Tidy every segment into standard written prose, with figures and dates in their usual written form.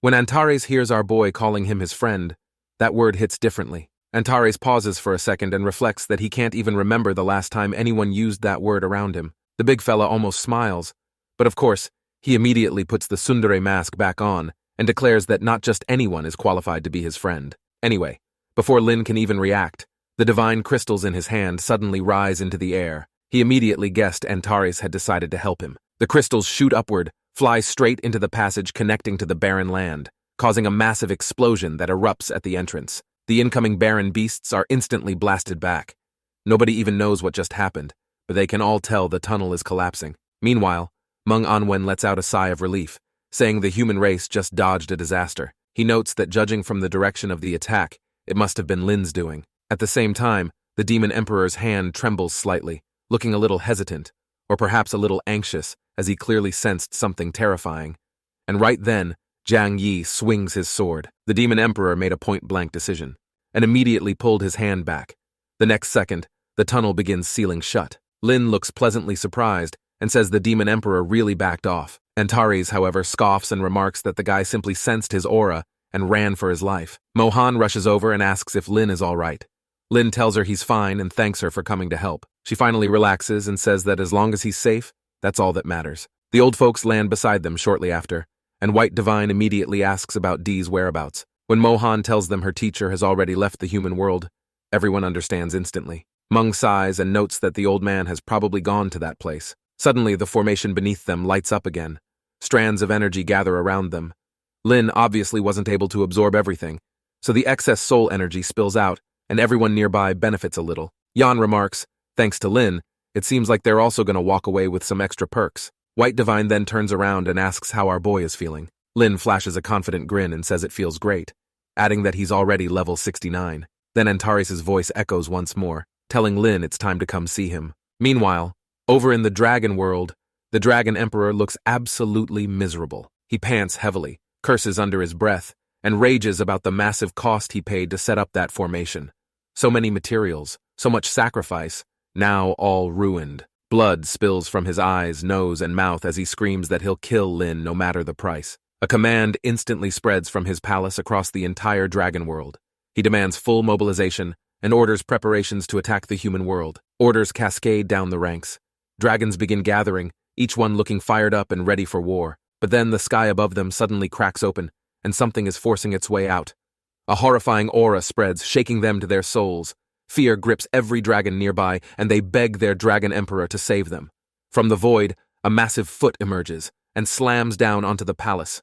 When Antares hears our boy calling him his friend, that word hits differently. Antares pauses for a second and reflects that he can't even remember the last time anyone used that word around him. The big fella almost smiles, but of course, he immediately puts the tsundere mask back on and declares that not just anyone is qualified to be his friend. Anyway, before Lin can even react, the divine crystals in his hand suddenly rise into the air. He immediately guessed Antares had decided to help him. The crystals shoot upward, fly straight into the passage connecting to the barren land, causing a massive explosion that erupts at the entrance. The incoming barren beasts are instantly blasted back. Nobody even knows what just happened, but they can all tell the tunnel is collapsing. Meanwhile, Meng Anwen lets out a sigh of relief, saying the human race just dodged a disaster. He notes that judging from the direction of the attack, it must have been Lin's doing. At the same time, the Demon Emperor's hand trembles slightly, looking a little hesitant, or perhaps a little anxious, as he clearly sensed something terrifying. And right then, Jiang Yi swings his sword. The Demon Emperor made a point-blank decision, and immediately pulled his hand back. The next second, the tunnel begins sealing shut. Lin looks pleasantly surprised and says the Demon Emperor really backed off. Antares, however, scoffs and remarks that the guy simply sensed his aura and ran for his life. Mohan rushes over and asks if Lin is all right. Lin tells her he's fine and thanks her for coming to help. She finally relaxes and says that as long as he's safe, that's all that matters. The old folks land beside them shortly after, and White Divine immediately asks about Dee's whereabouts. When Mohan tells them her teacher has already left the human world, everyone understands instantly. Meng sighs and notes that the old man has probably gone to that place. Suddenly, the formation beneath them lights up again. Strands of energy gather around them. Lin obviously wasn't able to absorb everything, so the excess soul energy spills out, and everyone nearby benefits a little. Yan remarks, thanks to Lin, it seems like they're also going to walk away with some extra perks. White Divine then turns around and asks how our boy is feeling. Lin flashes a confident grin and says it feels great, adding that he's already level 69. Then Antares' voice echoes once more, telling Lin it's time to come see him. Meanwhile, over in the Dragon world, the Dragon Emperor looks absolutely miserable. He pants heavily, curses under his breath, and rages about the massive cost he paid to set up that formation. So many materials, so much sacrifice, now all ruined. Blood spills from his eyes, nose, and mouth as he screams that he'll kill Lin no matter the price. A command instantly spreads from his palace across the entire Dragon world. He demands full mobilization and orders preparations to attack the human world. Orders cascade down the ranks. Dragons begin gathering, each one looking fired up and ready for war. But then the sky above them suddenly cracks open, and something is forcing its way out. A horrifying aura spreads, shaking them to their souls. Fear grips every dragon nearby, and they beg their Dragon Emperor to save them. From the void, a massive foot emerges and slams down onto the palace.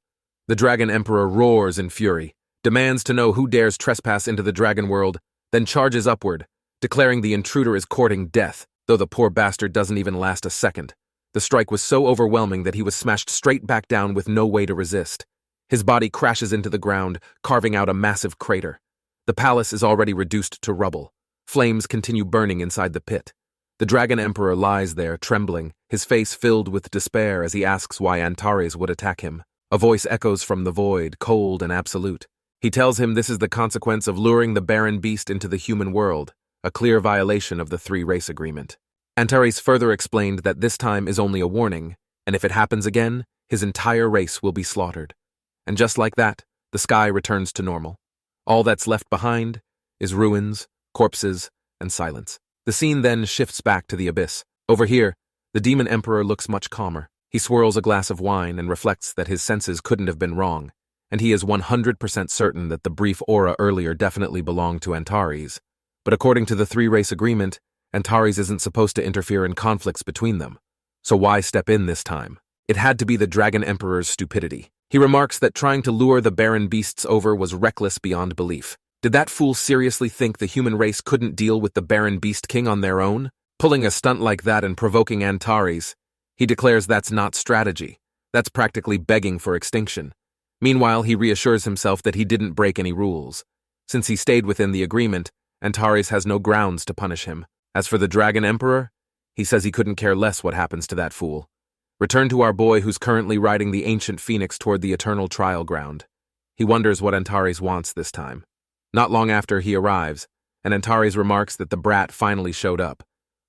The Dragon Emperor roars in fury, demands to know who dares trespass into the Dragon world, then charges upward, declaring the intruder is courting death, though the poor bastard doesn't even last a second. The strike was so overwhelming that he was smashed straight back down with no way to resist. His body crashes into the ground, carving out a massive crater. The palace is already reduced to rubble. Flames continue burning inside the pit. The Dragon Emperor lies there, trembling, his face filled with despair as he asks why Antares would attack him. A voice echoes from the void, cold and absolute. He tells him this is the consequence of luring the barren beast into the human world, a clear violation of the three-race agreement. Antares further explained that this time is only a warning, and if it happens again, his entire race will be slaughtered. And just like that, the sky returns to normal. All that's left behind is ruins, corpses, and silence. The scene then shifts back to the abyss. Over here, the Demon Emperor looks much calmer. He swirls a glass of wine and reflects that his senses couldn't have been wrong, and he is 100% certain that the brief aura earlier definitely belonged to Antares. But according to the three-race agreement, Antares isn't supposed to interfere in conflicts between them. So why step in this time? It had to be the Dragon Emperor's stupidity. He remarks that trying to lure the barren beasts over was reckless beyond belief. Did that fool seriously think the human race couldn't deal with the barren beast king on their own? Pulling a stunt like that and provoking Antares, he declares that's not strategy. That's practically begging for extinction. Meanwhile, he reassures himself that he didn't break any rules. Since he stayed within the agreement, Antares has no grounds to punish him. As for the Dragon Emperor, he says he couldn't care less what happens to that fool. Return to our boy who's currently riding the ancient phoenix toward the eternal trial ground. He wonders what Antares wants this time. Not long after he arrives, and Antares remarks that the brat finally showed up.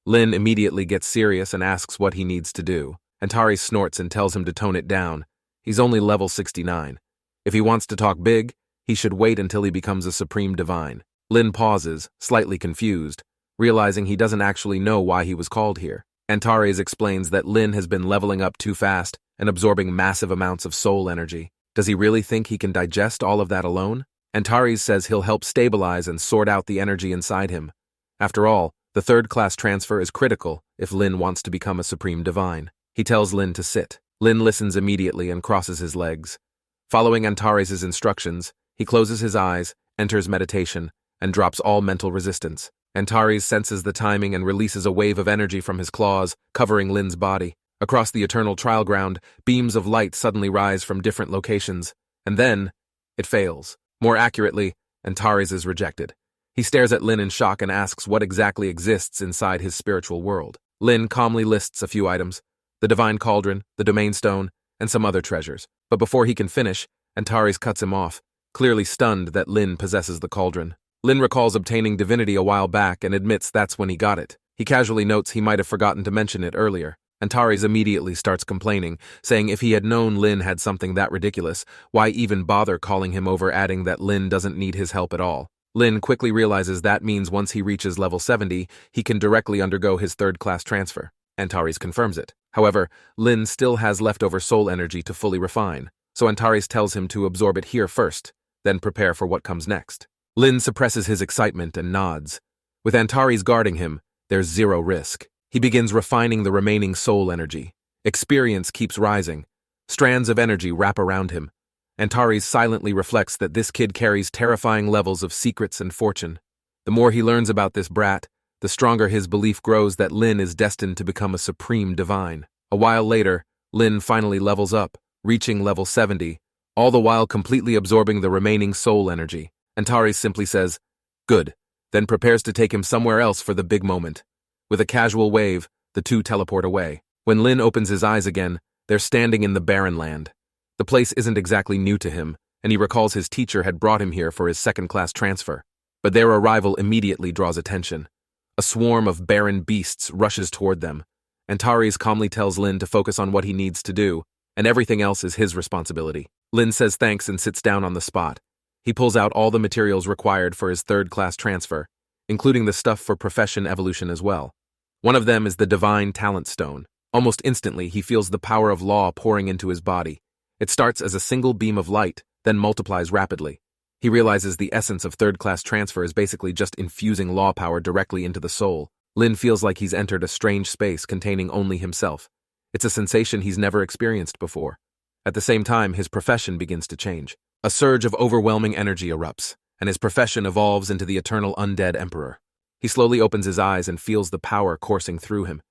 Lin immediately gets serious and asks what he needs to do. Antares snorts and tells him to tone it down. He's only level 69. If he wants to talk big, he should wait until he becomes a supreme divine. Lin pauses, slightly confused, realizing he doesn't actually know why he was called here. Antares explains that Lin has been leveling up too fast and absorbing massive amounts of soul energy. Does he really think he can digest all of that alone? Antares says he'll help stabilize and sort out the energy inside him. After all, the third-class transfer is critical if Lin wants to become a supreme divine. He tells Lin to sit. Lin listens immediately and crosses his legs. Following Antares' instructions, he closes his eyes, enters meditation, and drops all mental resistance. Antares senses the timing and releases a wave of energy from his claws, covering Lin's body. Across the eternal trial ground, beams of light suddenly rise from different locations, and then it fails. More accurately, Antares is rejected. He stares at Lin in shock and asks what exactly exists inside his spiritual world. Lin calmly lists a few items: the divine cauldron, the domain stone, and some other treasures. But before he can finish, Antares cuts him off, clearly stunned that Lin possesses the cauldron. Lin recalls obtaining divinity a while back and admits that's when he got it. He casually notes he might have forgotten to mention it earlier. Antares immediately starts complaining, saying if he had known Lin had something that ridiculous, why even bother calling him over, adding that Lin doesn't need his help at all. Lin quickly realizes that means once he reaches level 70, he can directly undergo his third-class transfer. Antares confirms it. However, Lin still has leftover soul energy to fully refine, so Antares tells him to absorb it here first, then prepare for what comes next. Lin suppresses his excitement and nods. With Antares guarding him, there's zero risk. He begins refining the remaining soul energy. Experience keeps rising. Strands of energy wrap around him. Antares silently reflects that this kid carries terrifying levels of secrets and fortune. The more he learns about this brat, the stronger his belief grows that Lin is destined to become a supreme divine. A while later, Lin finally levels up, reaching level 70, all the while completely absorbing the remaining soul energy. Antares simply says, "Good," then prepares to take him somewhere else for the big moment. With a casual wave, the two teleport away. When Lin opens his eyes again, they're standing in the barren land. The place isn't exactly new to him, and he recalls his teacher had brought him here for his second-class transfer. But their arrival immediately draws attention. A swarm of barren beasts rushes toward them. Antares calmly tells Lin to focus on what he needs to do, and everything else is his responsibility. Lin says thanks and sits down on the spot. He pulls out all the materials required for his third-class transfer, including the stuff for profession evolution as well. One of them is the divine talent stone. Almost instantly, he feels the power of law pouring into his body. It starts as a single beam of light, then multiplies rapidly. He realizes the essence of third-class transfer is basically just infusing law power directly into the soul. Lin feels like he's entered a strange space containing only himself. It's a sensation he's never experienced before. At the same time, his profession begins to change. A surge of overwhelming energy erupts, and his profession evolves into the eternal undead emperor. He slowly opens his eyes and feels the power coursing through him.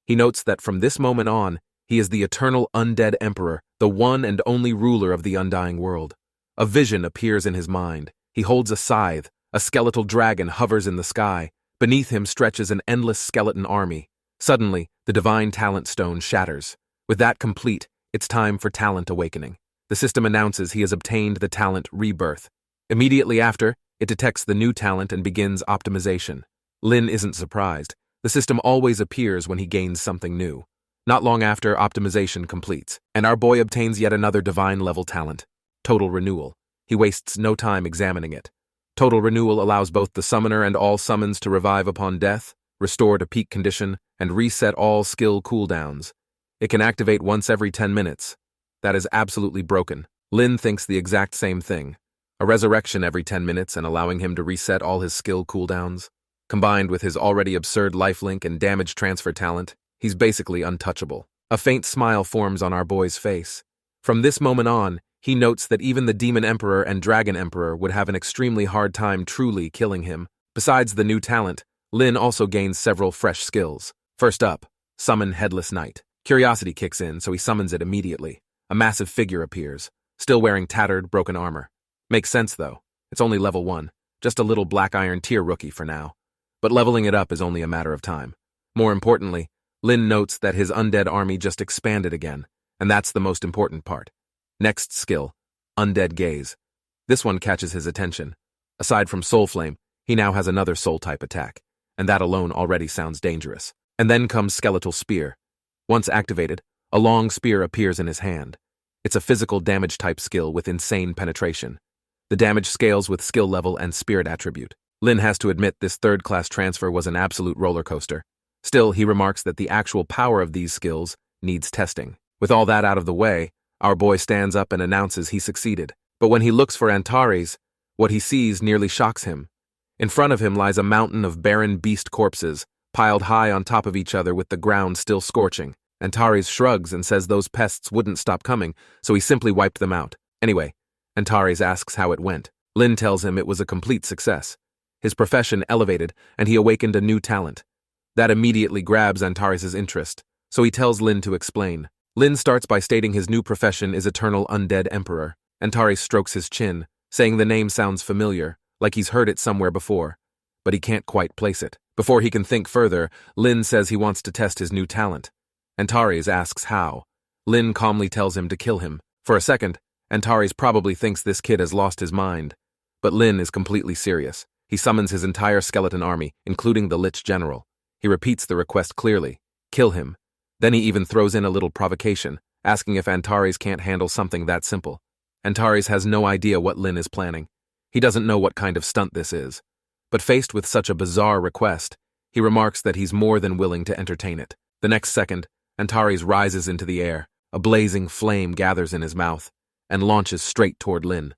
He notes that from this moment on, he is the eternal undead emperor, the one and only ruler of the undying world. A vision appears in his mind. He holds a scythe. A skeletal dragon hovers in the sky. Beneath him stretches an endless skeleton army. Suddenly, the divine talent stone shatters. With that complete, it's time for talent awakening. The system announces he has obtained the talent rebirth. Immediately after, it detects the new talent and begins optimization. Lin isn't surprised. The system always appears when he gains something new. Not long after, optimization completes, and our boy obtains yet another divine-level talent, Total Renewal. He wastes no time examining it. Total Renewal allows both the summoner and all summons to revive upon death, restore to peak condition, and reset all skill cooldowns. It can activate once every 10 minutes. That is absolutely broken. Lin thinks the exact same thing. A resurrection every 10 minutes and allowing him to reset all his skill cooldowns. Combined with his already absurd lifelink and damage transfer talent, he's basically untouchable. A faint smile forms on our boy's face. From this moment on, he notes that even the Demon Emperor and Dragon Emperor would have an extremely hard time truly killing him. Besides the new talent, Lin also gains several fresh skills. First up, Summon Headless Knight. Curiosity kicks in, so he summons it immediately. A massive figure appears, still wearing tattered, broken armor. Makes sense, though. It's only level 1, just a little Black Iron tier rookie for now. But leveling it up is only a matter of time. More importantly, Lin notes that his undead army just expanded again, and that's the most important part. Next skill, Undead Gaze. This one catches his attention. Aside from Soul Flame, he now has another soul-type attack, and that alone already sounds dangerous. And then comes Skeletal Spear. Once activated, a long spear appears in his hand. It's a physical damage type skill with insane penetration. The damage scales with skill level and spirit attribute. Lin has to admit this third-class transfer was an absolute roller coaster. Still, he remarks that the actual power of these skills needs testing. With all that out of the way, our boy stands up and announces he succeeded. But when he looks for Antares, what he sees nearly shocks him. In front of him lies a mountain of barren beast corpses, piled high on top of each other with the ground still scorching. Antares shrugs and says those pests wouldn't stop coming, so he simply wiped them out. Anyway, Antares asks how it went. Lin tells him it was a complete success. His profession elevated, and he awakened a new talent. That immediately grabs Antares' interest, so he tells Lin to explain. Lin starts by stating his new profession is Eternal Undead Emperor. Antares strokes his chin, saying the name sounds familiar, like he's heard it somewhere before, but he can't quite place it. Before he can think further, Lin says he wants to test his new talent. Antares asks how. Lin calmly tells him to kill him. For a second, Antares probably thinks this kid has lost his mind, but Lin is completely serious. He summons his entire skeleton army, including the Lich General. He repeats the request clearly. Kill him. Then he even throws in a little provocation, asking if Antares can't handle something that simple. Antares has no idea what Lin is planning. He doesn't know what kind of stunt this is. But faced with such a bizarre request, he remarks that he's more than willing to entertain it. The next second, Antares rises into the air. A blazing flame gathers in his mouth and launches straight toward Lin.